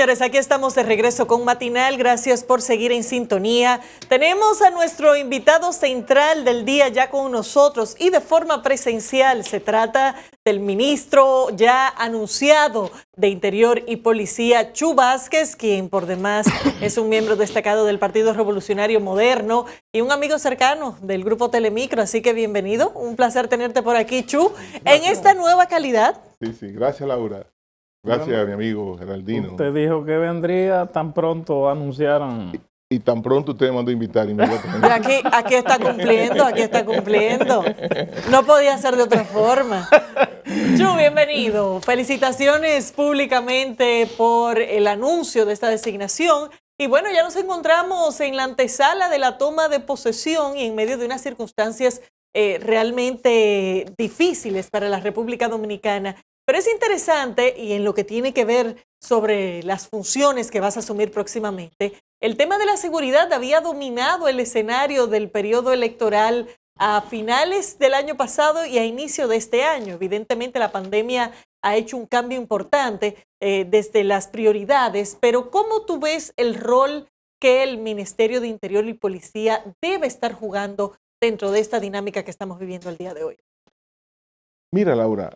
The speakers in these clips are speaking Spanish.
señores, aquí estamos de regreso con Matinal. Gracias por seguir en sintonía. Tenemos a nuestro invitado central del día ya con nosotros y de forma presencial. Se trata del ministro ya anunciado de Interior y Policía, Chu Vázquez, quien por demás es un miembro destacado del Partido Revolucionario Moderno y un amigo cercano del Grupo Telemicro. Así que bienvenido. Un placer tenerte por aquí, Chu, en esta nueva calidad. Sí, gracias, Laura. Gracias, bueno, mi amigo Geraldino. Usted dijo que vendría tan pronto anunciaran. Y tan pronto usted me mandó a invitar inmediatamente. Aquí está cumpliendo, aquí está cumpliendo. No podía ser de otra forma. Chu, bienvenido. Felicitaciones públicamente por el anuncio de esta designación. Y bueno, ya nos encontramos en la antesala de la toma de posesión y en medio de unas circunstancias realmente difíciles para la República Dominicana. Pero es interesante, y en lo que tiene que ver sobre las funciones que vas a asumir próximamente, el tema de la seguridad había dominado el escenario del periodo electoral a finales del año pasado y a inicio de este año. Evidentemente la pandemia ha hecho un cambio importante desde las prioridades, pero ¿cómo tú ves el rol que el Ministerio de Interior y Policía debe estar jugando dentro de esta dinámica que estamos viviendo el día de hoy? Mira, Laura,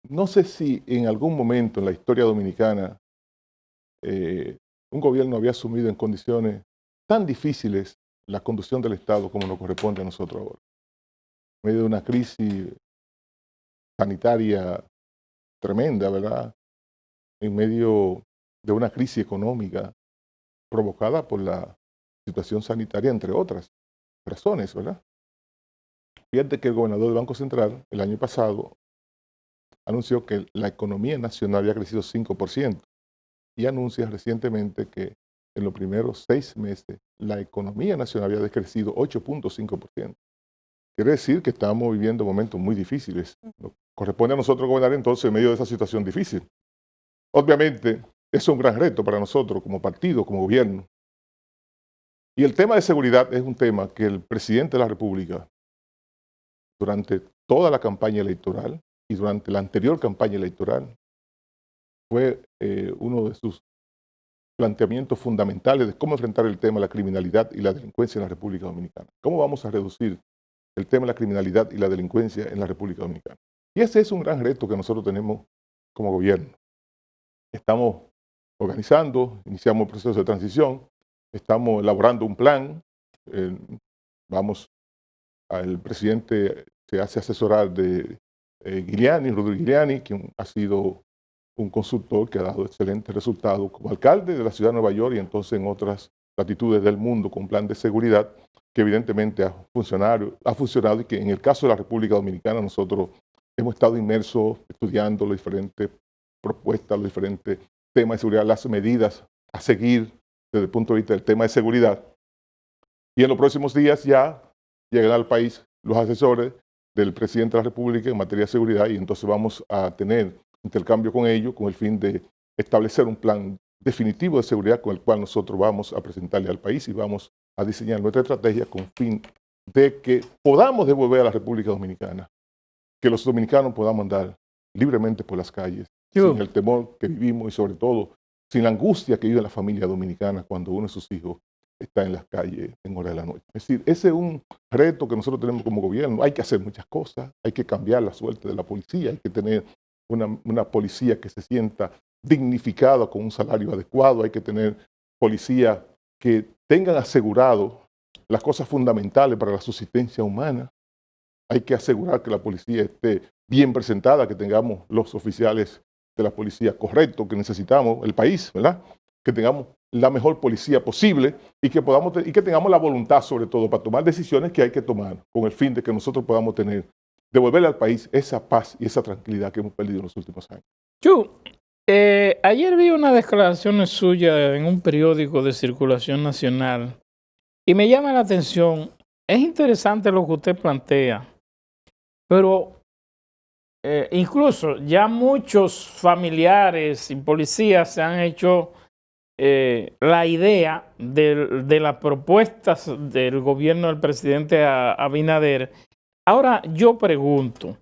no sé si en algún momento en la historia dominicana un gobierno había asumido en condiciones tan difíciles la conducción del Estado como nos corresponde a nosotros ahora. En medio de una crisis sanitaria tremenda, ¿verdad? En medio de una crisis económica provocada por la situación sanitaria, entre otras razones, ¿verdad? Fíjate que el gobernador del Banco Central el año pasado anunció que la economía nacional había crecido 5% y anuncia recientemente que en los primeros 6 meses la economía nacional había decrecido 8.5%. Quiere decir que estamos viviendo momentos muy difíciles. Nos corresponde a nosotros gobernar entonces en medio de esa situación difícil. Obviamente, es un gran reto para nosotros como partido, como gobierno. Y el tema de seguridad es un tema que el presidente de la República, durante toda la campaña electoral, y durante la anterior campaña electoral, fue uno de sus planteamientos fundamentales de cómo enfrentar el tema de la criminalidad y la delincuencia en la República Dominicana. ¿Cómo vamos a reducir el tema de la criminalidad y la delincuencia en la República Dominicana? Y ese es un gran reto que nosotros tenemos como gobierno. Estamos organizando, iniciamos un proceso de transición, estamos elaborando un plan, el presidente se hace asesorar de Rodrigo Giuliani, quien ha sido un consultor que ha dado excelentes resultados como alcalde de la ciudad de Nueva York y entonces en otras latitudes del mundo con plan de seguridad que evidentemente ha funcionado y que en el caso de la República Dominicana nosotros hemos estado inmersos estudiando las diferentes propuestas, los diferentes temas de seguridad, las medidas a seguir desde el punto de vista del tema de seguridad. Y en los próximos días ya llegarán al país los asesores del presidente de la República en materia de seguridad y entonces vamos a tener intercambio con ellos con el fin de establecer un plan definitivo de seguridad con el cual nosotros vamos a presentarle al país y vamos a diseñar nuestra estrategia con el fin de que podamos devolver a la República Dominicana, que los dominicanos podamos andar libremente por las calles, sin el temor que vivimos y sobre todo sin la angustia que vive la familia dominicana cuando uno de sus hijos está en las calles en hora de la noche. Es decir, ese es un reto que nosotros tenemos como gobierno. Hay que hacer muchas cosas, hay que cambiar la suerte de la policía, hay que tener una policía que se sienta dignificada con un salario adecuado, hay que tener policía que tengan asegurado las cosas fundamentales para la subsistencia humana, hay que asegurar que la policía esté bien presentada, que tengamos los oficiales de la policía correctos que necesitamos, el país, ¿verdad? Que tengamos la mejor policía posible y que tengamos la voluntad sobre todo para tomar decisiones que hay que tomar con el fin de que nosotros podamos devolverle al país esa paz y esa tranquilidad que hemos perdido en los últimos años. Chu, ayer vi unas declaraciones suyas en un periódico de circulación nacional y me llama la atención. Es interesante lo que usted plantea, pero incluso ya muchos familiares y policías se han hecho la idea de las propuestas del gobierno del presidente Abinader. Ahora yo pregunto,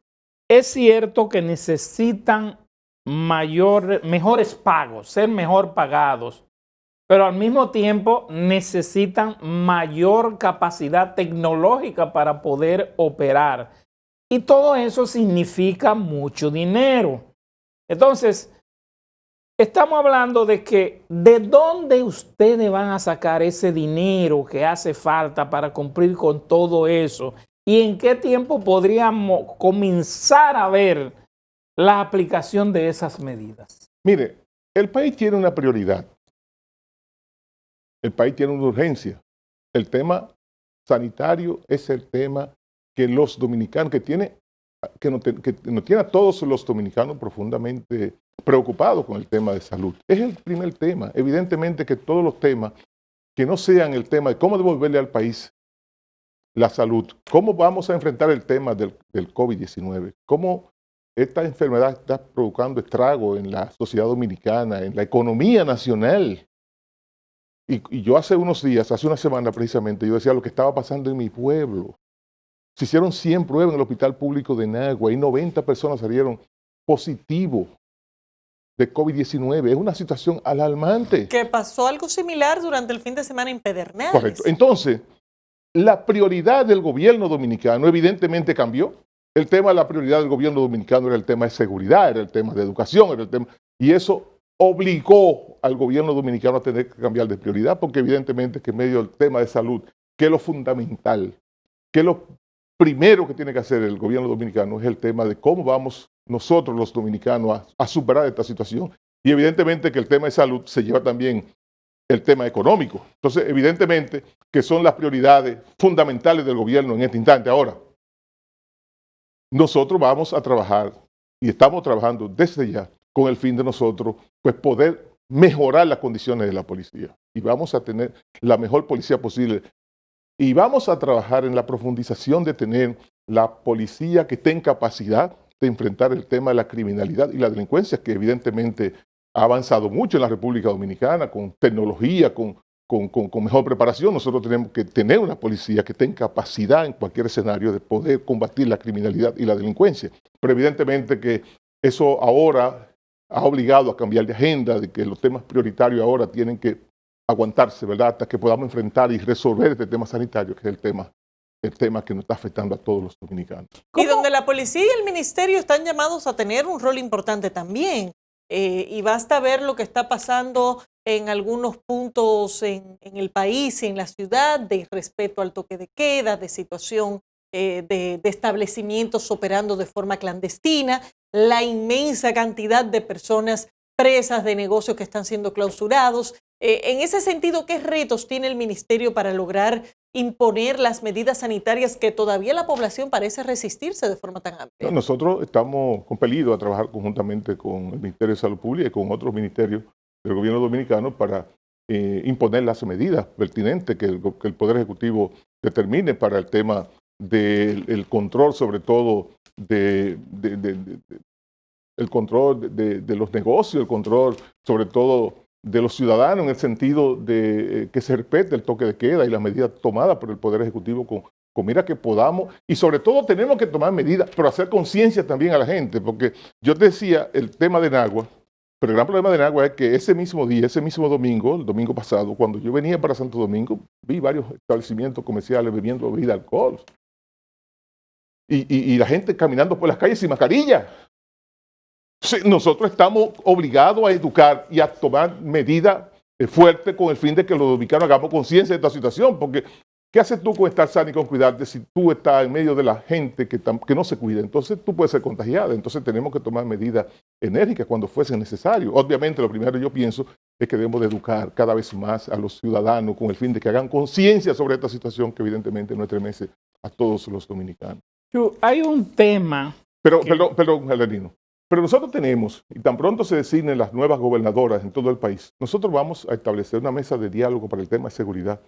¿es cierto que necesitan mejores pagos, ser mejor pagados, pero al mismo tiempo necesitan mayor capacidad tecnológica para poder operar. Y todo eso significa mucho dinero. Entonces, estamos hablando de que ¿de dónde ustedes van a sacar ese dinero que hace falta para cumplir con todo eso? ¿Y en qué tiempo podríamos comenzar a ver la aplicación de esas medidas? Mire, el país tiene una prioridad. El país tiene una urgencia. El tema sanitario es el tema que los dominicanos, que nos tiene a todos los dominicanos profundamente preocupados con el tema de salud. Es el primer tema. Evidentemente que todos los temas que no sean el tema de cómo devolverle al país la salud, cómo vamos a enfrentar el tema del COVID-19, cómo esta enfermedad está provocando estrago en la sociedad dominicana, en la economía nacional. Y yo hace unos días, hace una semana precisamente, yo decía lo que estaba pasando en mi pueblo. Se hicieron 100 pruebas en el hospital público de Nagua y 90 personas salieron positivos de COVID-19. Es una situación alarmante. Que pasó algo similar durante el fin de semana en Pedernales. Correcto. Entonces, la prioridad del gobierno dominicano evidentemente cambió. El tema de la prioridad del gobierno dominicano era el tema de seguridad, era el tema de educación, era el tema... Y eso obligó al gobierno dominicano a tener que cambiar de prioridad, porque evidentemente que en medio del tema de salud, que es lo fundamental, que es lo primero que tiene que hacer el gobierno dominicano, es el tema de cómo vamos nosotros los dominicanos a superar esta situación. Y evidentemente que el tema de salud se lleva también el tema económico. Entonces, evidentemente que son las prioridades fundamentales del gobierno en este instante. Ahora, nosotros vamos a trabajar y estamos trabajando desde ya con el fin de nosotros pues poder mejorar las condiciones de la policía y vamos a tener la mejor policía posible y vamos a trabajar en la profundización de tener la policía que esté en capacidad de enfrentar el tema de la criminalidad y la delincuencia, que evidentemente ha avanzado mucho en la República Dominicana con tecnología, con mejor preparación. Nosotros tenemos que tener una policía que esté en capacidad en cualquier escenario de poder combatir la criminalidad y la delincuencia. Pero evidentemente que eso ahora ha obligado a cambiar de agenda, de que los temas prioritarios ahora tienen que aguantarse, ¿verdad? Hasta que podamos enfrentar y resolver este tema sanitario, que es el tema que nos está afectando a todos los dominicanos. Y donde la policía y el ministerio están llamados a tener un rol importante también. Y basta ver lo que está pasando en algunos puntos en el país y en la ciudad, de respeto al toque de queda, de situación de establecimientos operando de forma clandestina, la inmensa cantidad de personas presas de negocios que están siendo clausurados. En ese sentido, ¿qué retos tiene el ministerio para lograr imponer las medidas sanitarias que todavía la población parece resistirse de forma tan amplia? Nosotros estamos compelidos a trabajar conjuntamente con el Ministerio de Salud Pública y con otros ministerios del gobierno dominicano para imponer las medidas pertinentes que el Poder Ejecutivo determine para el tema del control, sobre todo el control de los negocios, el control sobre todo de los ciudadanos, en el sentido de que se respete el toque de queda y las medidas tomadas por el Poder Ejecutivo con mira que podamos, y sobre todo tenemos que tomar medidas, pero hacer conciencia también a la gente, porque yo te decía el tema de Nagua, pero el gran problema de Nagua es que ese mismo día, ese mismo domingo, el domingo pasado, cuando yo venía para Santo Domingo, vi varios establecimientos comerciales bebiendo bebida alcohol. Y la gente caminando por las calles sin mascarilla. Sí, nosotros estamos obligados a educar y a tomar medidas fuertes con el fin de que los dominicanos hagamos conciencia de esta situación, porque ¿qué haces tú con estar sano y con cuidarte si tú estás en medio de la gente que no se cuida? Entonces tú puedes ser contagiada. Entonces tenemos que tomar medidas enérgicas cuando fuese necesario. Obviamente lo primero yo pienso es que debemos de educar cada vez más a los ciudadanos con el fin de que hagan conciencia sobre esta situación que evidentemente no estremece a todos los dominicanos. Hay un tema... Perdón, Aladino. Pero nosotros tenemos, y tan pronto se designen las nuevas gobernadoras en todo el país, nosotros vamos a establecer una mesa de diálogo para el tema de seguridad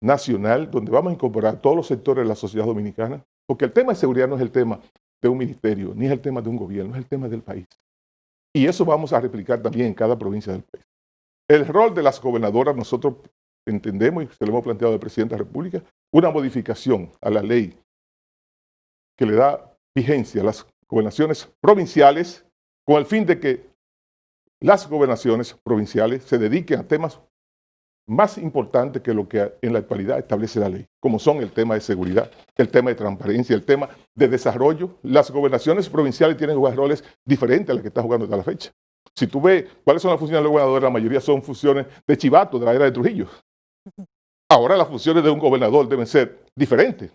nacional, donde vamos a incorporar todos los sectores de la sociedad dominicana, porque el tema de seguridad no es el tema de un ministerio, ni es el tema de un gobierno, es el tema del país. Y eso vamos a replicar también en cada provincia del país. El rol de las gobernadoras, nosotros entendemos, y se lo hemos planteado al presidente de la República, una modificación a la ley que le da vigencia a las gobernaciones provinciales con el fin de que las gobernaciones provinciales se dediquen a temas más importantes que lo que en la actualidad establece la ley, como son el tema de seguridad, el tema de transparencia, el tema de desarrollo. Las gobernaciones provinciales tienen roles diferentes a los que está jugando hasta la fecha. Si tú ves cuáles son las funciones del gobernador, la mayoría son funciones de chivato, de la era de Trujillo. Ahora las funciones de un gobernador deben ser diferentes.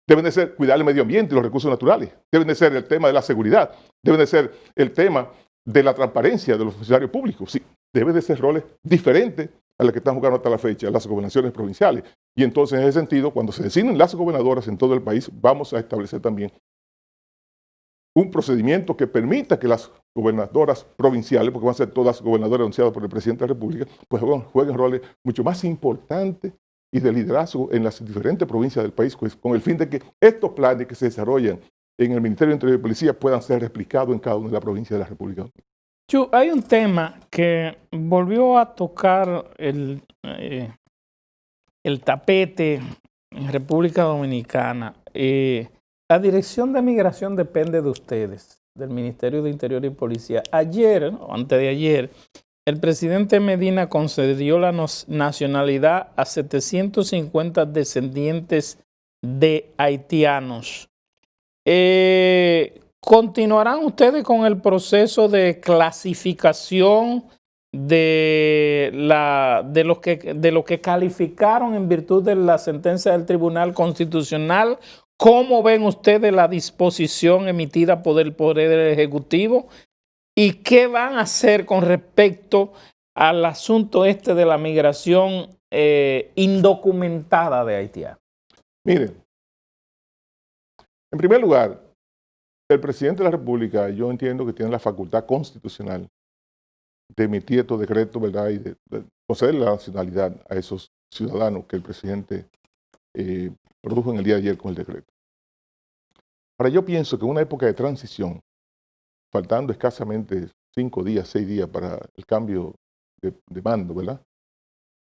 Deben de ser cuidar el medio ambiente y los recursos naturales. Deben de ser el tema de la seguridad. Deben de ser el tema de la transparencia de los funcionarios públicos. Sí, deben de ser roles diferentes a los que están jugando hasta la fecha las gobernaciones provinciales. Y entonces, en ese sentido, cuando se designen las gobernadoras en todo el país, vamos a establecer también un procedimiento que permita que las gobernadoras provinciales, porque van a ser todas gobernadoras anunciadas por el presidente de la República, pues jueguen roles mucho más importantes y de liderazgo en las diferentes provincias del país, pues, con el fin de que estos planes que se desarrollan en el Ministerio de Interior y Policía puedan ser replicados en cada una de las provincias de la República Dominicana. Chu, hay un tema que volvió a tocar el tapete en República Dominicana. La Dirección de Migración depende de ustedes, del Ministerio de Interior y Policía. Ayer, o antes de ayer, el presidente Medina concedió la nacionalidad a 750 descendientes de haitianos. ¿Continuarán ustedes con el proceso de clasificación de lo que calificaron en virtud de la sentencia del Tribunal Constitucional? ¿Cómo ven ustedes la disposición emitida por el Poder Ejecutivo? ¿Y qué van a hacer con respecto al asunto de la migración indocumentada de haitianos? Miren, en primer lugar, el presidente de la República, yo entiendo que tiene la facultad constitucional de emitir estos decretos, ¿verdad? Y de conceder la nacionalidad a esos ciudadanos que el presidente produjo en el día de ayer con el decreto. Ahora, yo pienso que en una época de transición, faltando escasamente 5 días, 6 días para el cambio de mando, ¿verdad?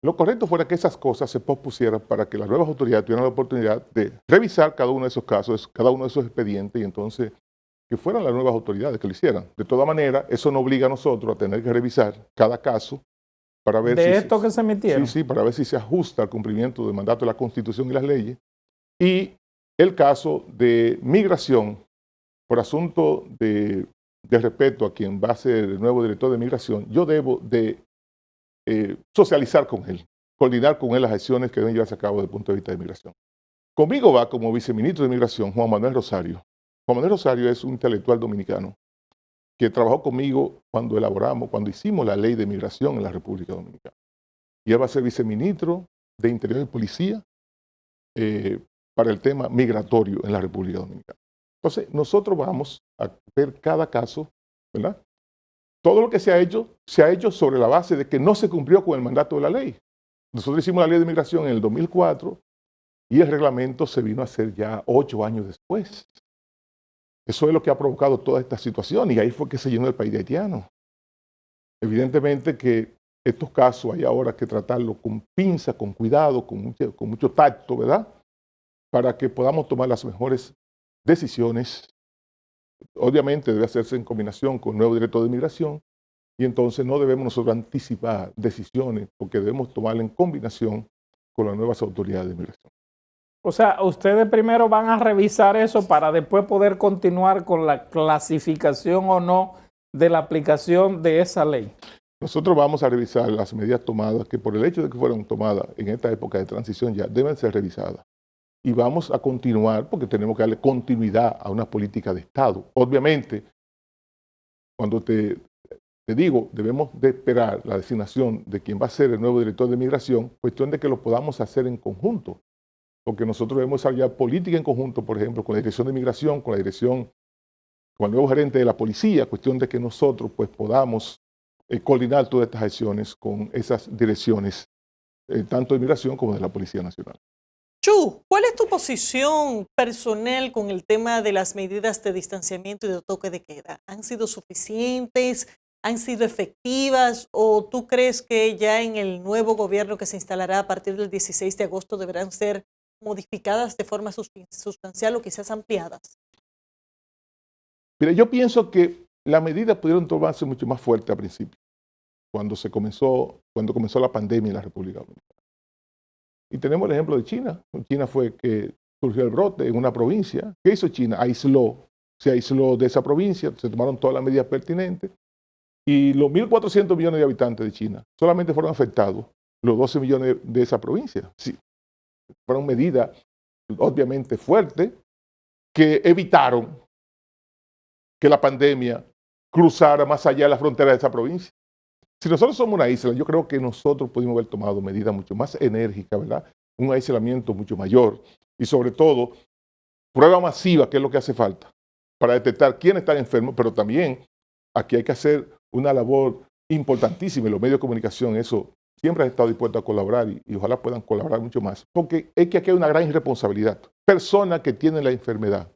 Lo correcto fuera que esas cosas se pospusieran para que las nuevas autoridades tuvieran la oportunidad de revisar cada uno de esos casos, cada uno de esos expedientes, y entonces que fueran las nuevas autoridades que lo hicieran. De todas maneras, eso no obliga a nosotros a tener que revisar cada caso para ver de esto que se emitieron. Sí, para ver si se ajusta al cumplimiento del mandato de la Constitución y las leyes. Y el caso de migración, por asunto de respeto a quien va a ser el nuevo director de migración, yo debo de socializar con él, coordinar con él las acciones que deben llevarse a cabo desde el punto de vista de migración. Conmigo va como viceministro de migración Juan Manuel Rosario. Juan Manuel Rosario es un intelectual dominicano que trabajó conmigo cuando hicimos la ley de migración en la República Dominicana. Y él va a ser viceministro de Interior y Policía para el tema migratorio en la República Dominicana. Entonces, nosotros vamos a ver cada caso, ¿verdad? Todo lo que se ha hecho sobre la base de que no se cumplió con el mandato de la ley. Nosotros hicimos la ley de migración en el 2004 y el reglamento se vino a hacer ya 8 años después. Eso es lo que ha provocado toda esta situación y ahí fue que se llenó el país de haitianos. Evidentemente que estos casos hay ahora que tratarlos con pinza, con cuidado, con mucho tacto, ¿verdad? Para que podamos tomar las mejores decisiones. Obviamente debe hacerse en combinación con el nuevo director de migración y entonces no debemos nosotros anticipar decisiones porque debemos tomarla en combinación con las nuevas autoridades de migración. O sea, ustedes primero van a revisar eso para después poder continuar con la clasificación o no de la aplicación de esa ley. Nosotros vamos a revisar las medidas tomadas que por el hecho de que fueron tomadas en esta época de transición ya deben ser revisadas. Y vamos a continuar porque tenemos que darle continuidad a una política de Estado. Obviamente, cuando te digo, debemos de esperar la designación de quien va a ser el nuevo director de migración, cuestión de que lo podamos hacer en conjunto. Porque nosotros debemos desarrollar política en conjunto, por ejemplo, con la Dirección de Migración, con el nuevo gerente de la policía, cuestión de que nosotros pues podamos coordinar todas estas acciones con esas direcciones, tanto de migración como de la Policía Nacional. Chu, ¿cuál es tu posición personal con el tema de las medidas de distanciamiento y de toque de queda? ¿Han sido suficientes? ¿Han sido efectivas? ¿O tú crees que ya en el nuevo gobierno que se instalará a partir del 16 de agosto deberán ser modificadas de forma sustancial o quizás ampliadas? Mira, yo pienso que las medidas pudieron tomarse mucho más fuerte al principio, cuando comenzó la pandemia en la República Dominicana. Y tenemos el ejemplo de China. China fue que surgió el brote en una provincia. ¿Qué hizo China? Se aisló de esa provincia, se tomaron todas las medidas pertinentes y los 1.400 millones de habitantes de China solamente fueron afectados los 12 millones de esa provincia. Sí, fueron medidas obviamente fuertes que evitaron que la pandemia cruzara más allá de la frontera de esa provincia. Si nosotros somos una isla, yo creo que nosotros pudimos haber tomado medidas mucho más enérgicas, ¿verdad? Un aislamiento mucho mayor y sobre todo prueba masiva, que es lo que hace falta para detectar quién está enfermo, pero también aquí hay que hacer una labor importantísima y los medios de comunicación, eso siempre han estado dispuestos a colaborar y ojalá puedan colaborar mucho más, porque es que aquí hay una gran irresponsabilidad. Personas que tienen la enfermedad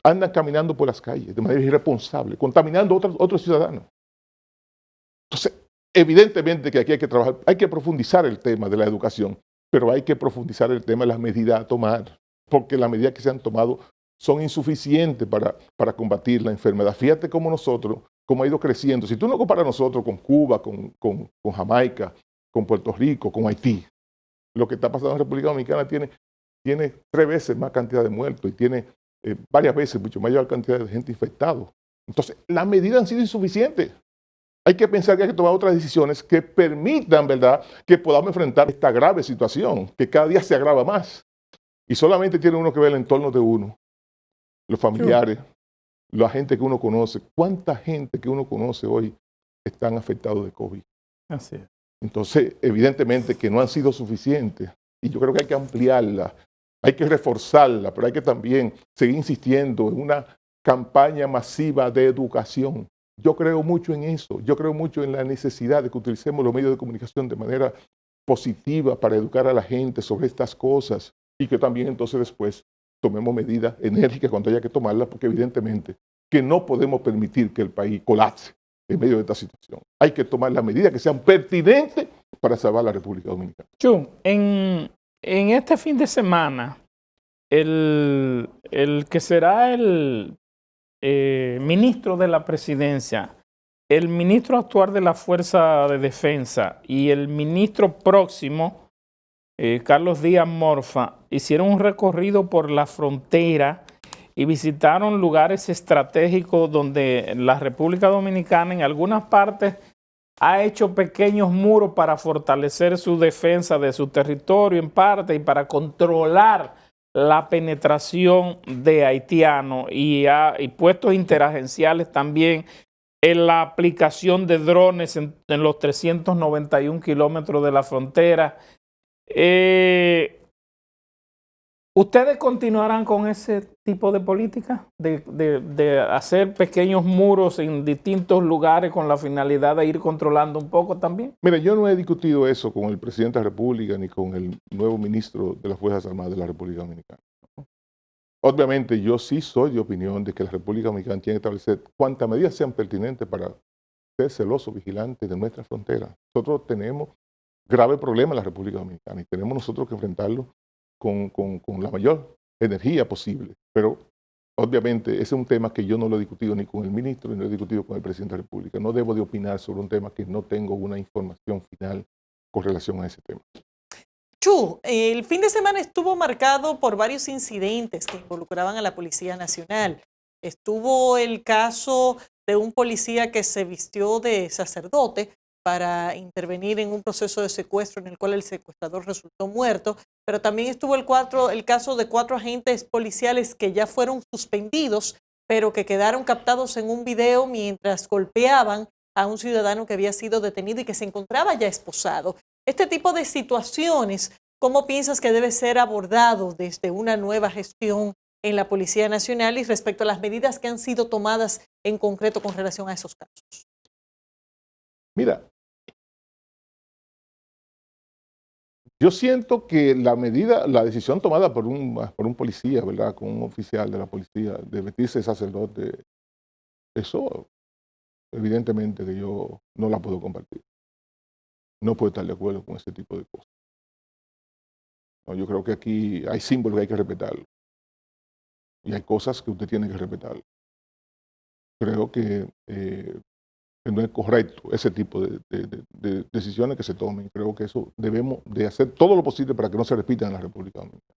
andan caminando por las calles de manera irresponsable, contaminando a otros ciudadanos. Entonces, evidentemente que aquí hay que trabajar, hay que profundizar el tema de la educación, pero hay que profundizar el tema de las medidas a tomar, porque las medidas que se han tomado son insuficientes para combatir la enfermedad. Fíjate cómo nosotros, cómo ha ido creciendo. Si tú no comparas nosotros con Cuba, con Jamaica, con Puerto Rico, con Haití, lo que está pasando en la República Dominicana tiene 3 veces más cantidad de muertos y tiene varias veces mucho mayor cantidad de gente infectada. Entonces, las medidas han sido insuficientes. Hay que pensar que hay que tomar otras decisiones que permitan, ¿verdad?, que podamos enfrentar esta grave situación, que cada día se agrava más. Y solamente tiene uno que ver el entorno de uno, los familiares, la gente que uno conoce. ¿Cuánta gente que uno conoce hoy están afectados de COVID? Así es. Entonces, evidentemente que no han sido suficientes. Y yo creo que hay que ampliarla, hay que reforzarla, pero hay que también seguir insistiendo en una campaña masiva de educación. Yo creo mucho en eso, yo creo mucho en la necesidad de que utilicemos los medios de comunicación de manera positiva para educar a la gente sobre estas cosas y que también entonces después tomemos medidas enérgicas cuando haya que tomarlas, porque evidentemente que no podemos permitir que el país colapse en medio de esta situación. Hay que tomar las medidas que sean pertinentes para salvar la República Dominicana. Chu, en este fin de semana, el que será el ministro de la presidencia, el ministro actual de la Fuerza de Defensa y el ministro próximo, Carlos Díaz Morfa, hicieron un recorrido por la frontera y visitaron lugares estratégicos donde la República Dominicana en algunas partes ha hecho pequeños muros para fortalecer su defensa de su territorio en parte y para controlar la penetración de haitianos y puestos interagenciales también en la aplicación de drones en los 391 kilómetros de la frontera. ¿Ustedes continuarán con ese tipo de política? De hacer pequeños muros en distintos lugares con la finalidad de ir controlando un poco también. Mira, yo no he discutido eso con el presidente de la República ni con el nuevo ministro de las Fuerzas Armadas de la República Dominicana. Obviamente yo sí soy de opinión de que la República Dominicana tiene que establecer cuantas medidas sean pertinentes para ser celosos, vigilantes de nuestra frontera. Nosotros tenemos grave problema en la República Dominicana y tenemos nosotros que enfrentarlo con la mayor energía posible. Pero obviamente ese es un tema que yo no lo he discutido ni con el ministro ni lo he discutido con el presidente de la República. No debo de opinar sobre un tema que no tengo una información final con relación a ese tema. Chu, el fin de semana estuvo marcado por varios incidentes que involucraban a la Policía Nacional. Estuvo el caso de un policía que se vistió de sacerdote para intervenir en un proceso de secuestro en el cual el secuestrador resultó muerto, pero también estuvo el caso de 4 agentes policiales que ya fueron suspendidos, pero que quedaron captados en un video mientras golpeaban a un ciudadano que había sido detenido y que se encontraba ya esposado. Este tipo de situaciones, ¿cómo piensas que debe ser abordado desde una nueva gestión en la Policía Nacional y respecto a las medidas que han sido tomadas en concreto con relación a esos casos? Mira, yo siento que la decisión tomada por un policía, ¿verdad?, con un oficial de la policía, de vestirse de sacerdote, eso evidentemente que yo no la puedo compartir. No puedo estar de acuerdo con ese tipo de cosas. No, yo creo que aquí hay símbolos que hay que respetarlos. Y hay cosas que usted tiene que respetar. creo que no es correcto ese tipo de decisiones que se tomen. Creo que eso debemos de hacer todo lo posible para que no se repitan en la República Dominicana.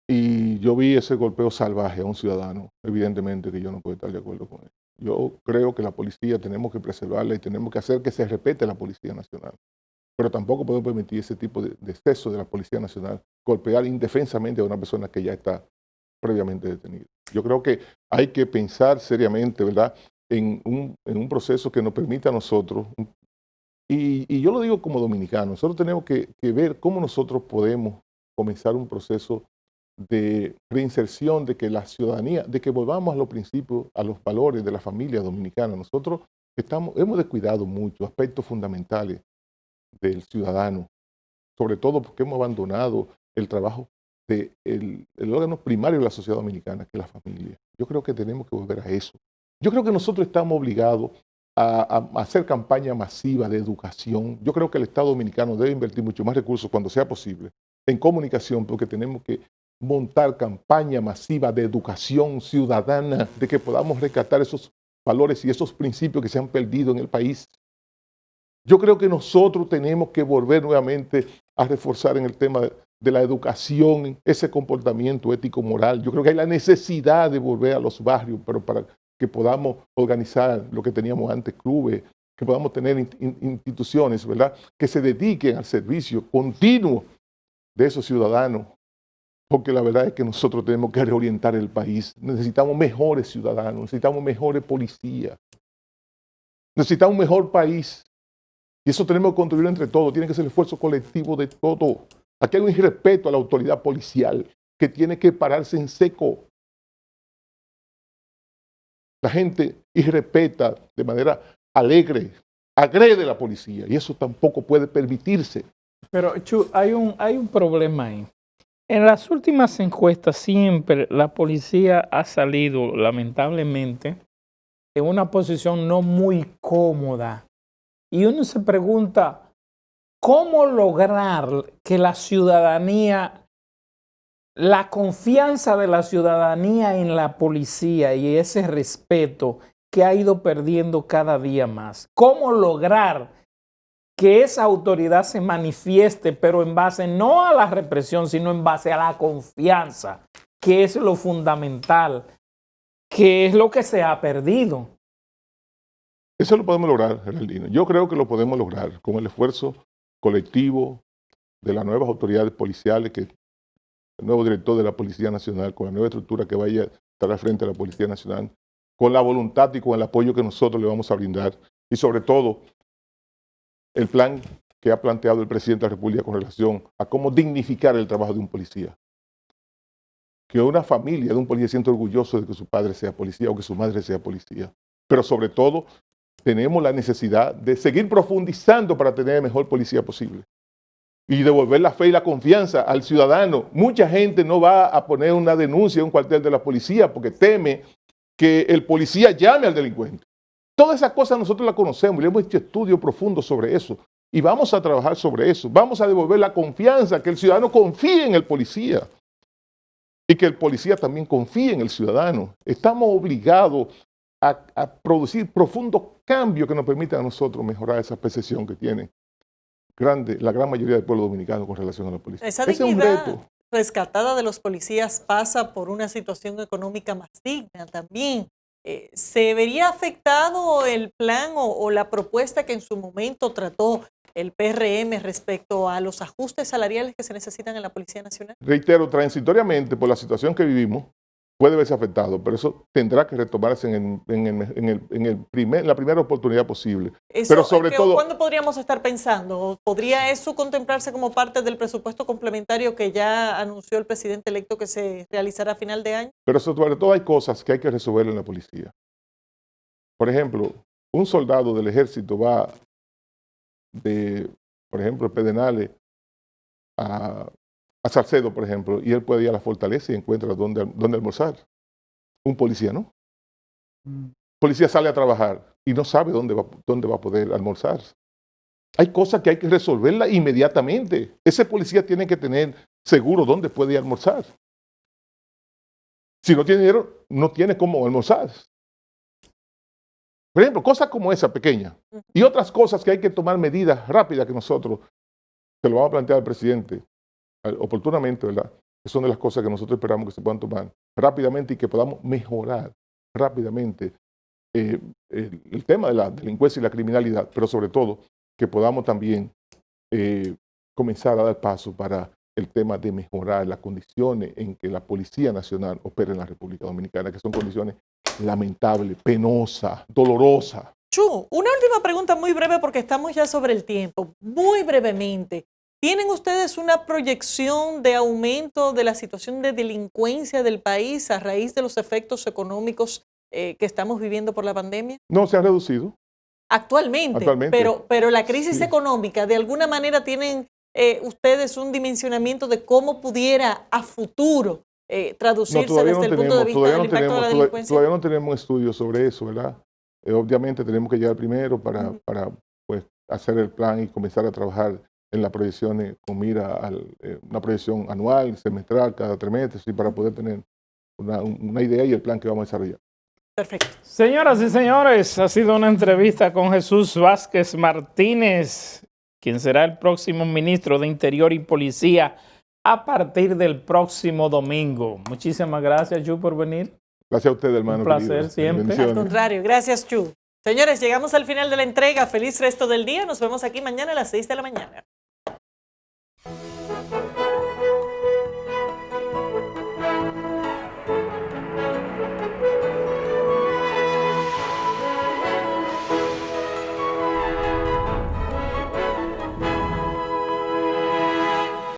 Y yo vi ese golpeo salvaje a un ciudadano, evidentemente que yo no puedo estar de acuerdo con él. Yo creo que la policía tenemos que preservarla y tenemos que hacer que se respete la Policía Nacional. Pero tampoco podemos permitir ese tipo de exceso de la Policía Nacional, golpear indefensamente a una persona que ya está previamente detenida. Yo creo que hay que pensar seriamente, ¿verdad?, en un proceso que nos permita a nosotros, y yo lo digo como dominicano, nosotros tenemos que ver cómo nosotros podemos comenzar un proceso de reinserción, de que la ciudadanía, de que volvamos a los principios, a los valores de la familia dominicana. Nosotros hemos descuidado mucho aspectos fundamentales del ciudadano, sobre todo porque hemos abandonado el trabajo del órgano primario de la sociedad dominicana, que es la familia. Yo creo que tenemos que volver a eso. Yo creo que nosotros estamos obligados a hacer campaña masiva de educación. Yo creo que el Estado dominicano debe invertir mucho más recursos cuando sea posible en comunicación, porque tenemos que montar campaña masiva de educación ciudadana, de que podamos rescatar esos valores y esos principios que se han perdido en el país. Yo creo que nosotros tenemos que volver nuevamente a reforzar en el tema de la educación, ese comportamiento ético-moral. Yo creo que hay la necesidad de volver a los barrios, pero para que podamos organizar lo que teníamos antes, clubes, que podamos tener instituciones, ¿verdad?, que se dediquen al servicio continuo de esos ciudadanos, porque la verdad es que nosotros tenemos que reorientar el país. Necesitamos mejores ciudadanos, necesitamos mejores policías, necesitamos un mejor país. Y eso tenemos que construirlo entre todos, tiene que ser el esfuerzo colectivo de todos. Aquí hay un irrespeto a la autoridad policial que tiene que pararse en seco. La gente irrespeta de manera alegre, agrede a la policía y eso tampoco puede permitirse. Pero Chu, hay un problema ahí. En las últimas encuestas siempre la policía ha salido, lamentablemente, en una posición no muy cómoda. Y uno se pregunta, ¿cómo lograr que la ciudadanía, la confianza de la ciudadanía en la policía y ese respeto que ha ido perdiendo cada día más? ¿Cómo lograr que esa autoridad se manifieste, pero en base no a la represión, sino en base a la confianza, que es lo fundamental, que es lo que se ha perdido? Eso lo podemos lograr, Geraldino. Yo creo que lo podemos lograr con el esfuerzo colectivo de las nuevas autoridades policiales, que el nuevo director de la Policía Nacional, con la nueva estructura que vaya a estar al frente de la Policía Nacional, con la voluntad y con el apoyo que nosotros le vamos a brindar, y sobre todo el plan que ha planteado el presidente de la República con relación a cómo dignificar el trabajo de un policía. Que una familia de un policía se sienta orgulloso de que su padre sea policía o que su madre sea policía. Pero sobre todo, tenemos la necesidad de seguir profundizando para tener el mejor policía posible. Y devolver la fe y la confianza al ciudadano. Mucha gente no va a poner una denuncia en un cuartel de la policía porque teme que el policía llame al delincuente. Todas esas cosas nosotros las conocemos y hemos hecho estudios profundos sobre eso. Y vamos a trabajar sobre eso. Vamos a devolver la confianza, que el ciudadano confíe en el policía. Y que el policía también confíe en el ciudadano. Estamos obligados a producir profundos cambios que nos permitan a nosotros mejorar esa percepción que tiene la gran mayoría del pueblo dominicano con relación a la policía. Esa Ese es un dignidad reto. rescatada de los policías pasa por una situación económica más digna también. ¿Se vería afectado el plan o la propuesta que en su momento trató el PRM respecto a los ajustes salariales que se necesitan en la Policía Nacional? Reitero, transitoriamente, por la situación que vivimos, puede verse afectado, pero eso tendrá que retomarse en la primera oportunidad posible. Pero sobre todo, ¿cuándo podríamos estar pensando? ¿Podría eso contemplarse como parte del presupuesto complementario que ya anunció el presidente electo que se realizará a final de año? Pero sobre todo hay cosas que hay que resolver en la policía. Por ejemplo, un soldado del ejército va de, por ejemplo, de Pedernales a Salcedo, por ejemplo, y él puede ir a la Fortaleza y encuentra dónde almorzar. Un policía, ¿no? El policía sale a trabajar y no sabe dónde va a poder almorzar. Hay cosas que hay que resolverlas inmediatamente. Ese policía tiene que tener seguro dónde puede ir a almorzar. Si no tiene dinero, no tiene cómo almorzar. Por ejemplo, cosas como esa pequeña y otras cosas que hay que tomar medidas rápidas que nosotros se lo vamos a plantear al presidente oportunamente, ¿verdad? Que son de las cosas que nosotros esperamos que se puedan tomar rápidamente y que podamos mejorar rápidamente el tema de la delincuencia y la criminalidad, pero sobre todo que podamos también comenzar a dar paso para el tema de mejorar las condiciones en que la Policía Nacional opera en la República Dominicana, que son condiciones lamentables, penosas, dolorosas. Chu, una última pregunta muy breve porque estamos ya sobre el tiempo. Muy brevemente, ¿tienen ustedes una proyección de aumento de la situación de delincuencia del país a raíz de los efectos económicos que estamos viviendo por la pandemia? No, se ha reducido. Actualmente. Pero la crisis económica, ¿de alguna manera tienen ustedes un dimensionamiento de cómo pudiera a futuro traducirse desde el punto de vista del impacto de la delincuencia? Todavía no tenemos estudios sobre eso, ¿verdad? Obviamente tenemos que llegar primero para pues, hacer el plan y comenzar a trabajar en las proyecciones con mira a una proyección anual, semestral, cada trimestre, y para poder tener una idea y el plan que vamos a desarrollar. Perfecto. Señoras y señores, ha sido una entrevista con Jesús Vázquez Martínez, quien será el próximo ministro de Interior y Policía a partir del próximo domingo. Muchísimas gracias, Chu, por venir. Gracias a usted, hermano. Un placer querido. siempre. Al contrario, gracias, Chu. Señores, llegamos al final de la entrega. Feliz resto del día. Nos vemos aquí mañana a las 6 de la mañana.